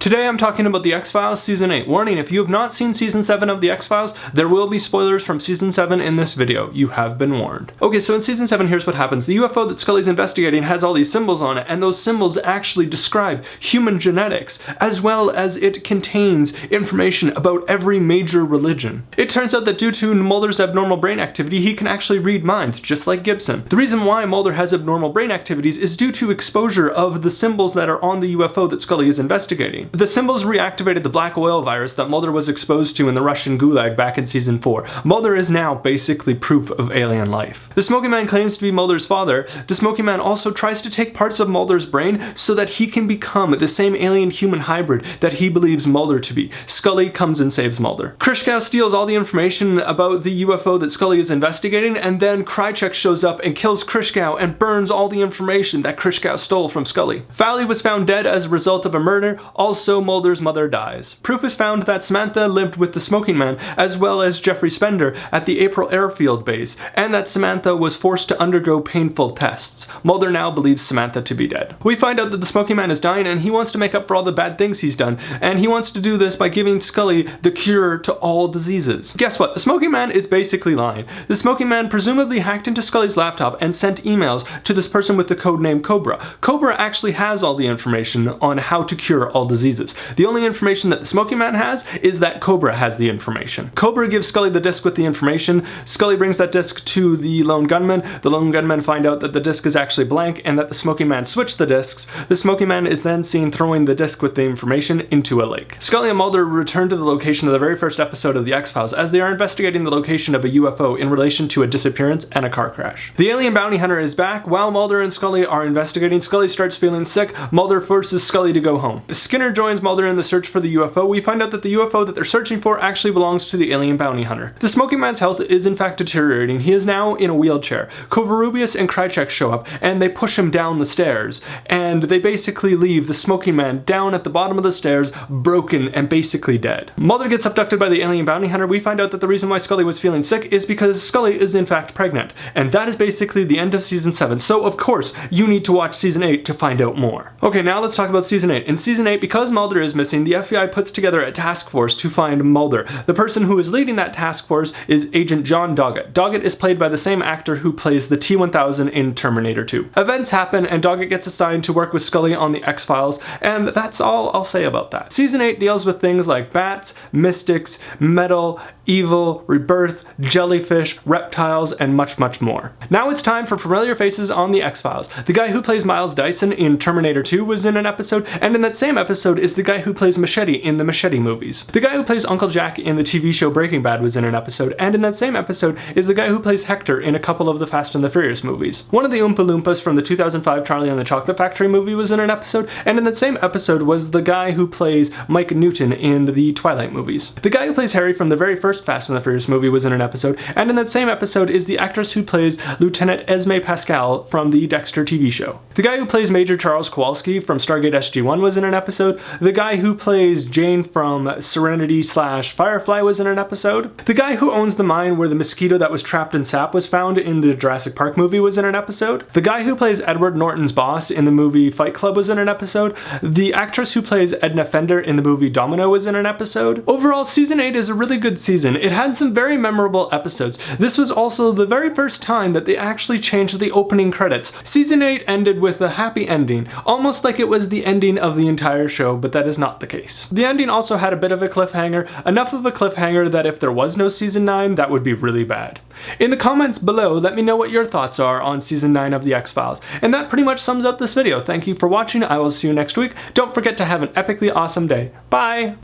Today I'm talking about The X-Files Season 8. Warning, if you have not seen Season 7 of The X-Files, there will be spoilers from Season 7 in this video. You have been warned. Okay, so in Season 7, here's what happens. The UFO that Scully's investigating has all these symbols on it, and those symbols actually describe human genetics, as well as it contains information about every major religion. It turns out that due to Mulder's abnormal brain activity, he can actually read minds, just like Gibson. The reason why Mulder has abnormal brain activities is due to exposure of the symbols that are on the UFO that Scully is investigating. The symbols reactivated the black oil virus that Mulder was exposed to in the Russian Gulag back in Season 4. Mulder is now basically proof of alien life. The Smoky Man claims to be Mulder's father. The Smoky Man also tries to take parts of Mulder's brain so that he can become the same alien-human hybrid that he believes Mulder to be. Scully comes and saves Mulder. Krischkow steals all the information about the UFO that Scully is investigating, and then Krychek shows up and kills Krischkow and burns all the information that Krischkow stole from Scully. Fowley was found dead as a result of a murder. Also, Mulder's mother dies. Proof is found that Samantha lived with the Smoking Man, as well as Jeffrey Spender, at the April Airfield base, and that Samantha was forced to undergo painful tests. Mulder now believes Samantha to be dead. We find out that the Smoking Man is dying, and he wants to make up for all the bad things he's done, and he wants to do this by giving Scully the cure to all diseases. Guess what? The Smoking Man is basically lying. The Smoking Man presumably hacked into Scully's laptop and sent emails to this person with the codename Cobra. Cobra actually has all the information on how to cure all diseases. The only information that the Smoky Man has is that Cobra has the information. Cobra gives Scully the disc with the information. Scully brings that disc to the Lone Gunman. The Lone Gunman find out that the disc is actually blank and that the Smoky Man switched the discs. The Smoky Man is then seen throwing the disc with the information into a lake. Scully and Mulder return to the location of the very first episode of The X-Files as they are investigating the location of a UFO in relation to a disappearance and a car crash. The alien bounty hunter is back. While Mulder and Scully are investigating, Scully starts feeling sick. Mulder forces Scully to go home. Skinner joins Mulder in the search for the UFO. We find out that the UFO that they're searching for actually belongs to the alien bounty hunter. The Smoking Man's health is in fact deteriorating. He is now in a wheelchair. Covarrubias and Krychek show up and they push him down the stairs, and they basically leave the Smoking Man down at the bottom of the stairs, broken and basically dead. Mulder gets abducted by the alien bounty hunter. We find out that the reason why Scully was feeling sick is because Scully is in fact pregnant, and that is basically the end of Season 7. So of course you need to watch Season 8 to find out more. Okay, now let's talk about Season 8. In Season 8, because Mulder is missing, the FBI puts together a task force to find Mulder. The person who is leading that task force is Agent John Doggett. Doggett is played by the same actor who plays the T-1000 in Terminator 2. Events happen and Doggett gets assigned to work with Scully on the X-Files, and that's all I'll say about that. Season 8 deals with things like bats, mystics, metal, evil, rebirth, jellyfish, reptiles, and much, much more. Now it's time for familiar faces on the X-Files. The guy who plays Miles Dyson in Terminator 2 was in an episode, and in that same episode is the guy who plays Machete in the Machete movies. The guy who plays Uncle Jack in the TV show Breaking Bad was in an episode, and in that same episode is the guy who plays Hector in a couple of the Fast and the Furious movies. One of the Oompa Loompas from the 2005 Charlie and the Chocolate Factory movie was in an episode, and in that same episode was the guy who plays Mike Newton in the Twilight movies. The guy who plays Harry from the very first Fast and the Furious movie was in an episode, and in that same episode is the actress who plays Lieutenant Esme Pascal from the Dexter TV show. The guy who plays Major Charles Kowalski from Stargate SG-1 was in an episode. The guy who plays Jane from Serenity/Firefly was in an episode. The guy who owns the mine where the mosquito that was trapped in sap was found in the Jurassic Park movie was in an episode. The guy who plays Edward Norton's boss in the movie Fight Club was in an episode. The actress who plays Edna Fender in the movie Domino was in an episode. Overall, Season 8 is a really good season. It had some very memorable episodes. This was also the very first time that they actually changed the opening credits. Season 8 ended with a happy ending, almost like it was the ending of the entire show, but that is not the case. The ending also had a bit of a cliffhanger, enough of a cliffhanger that if there was no Season 9, that would be really bad. In the comments below, let me know what your thoughts are on Season 9 of The X-Files. And that pretty much sums up this video. Thank you for watching. I will see you next week. Don't forget to have an epically awesome day. Bye!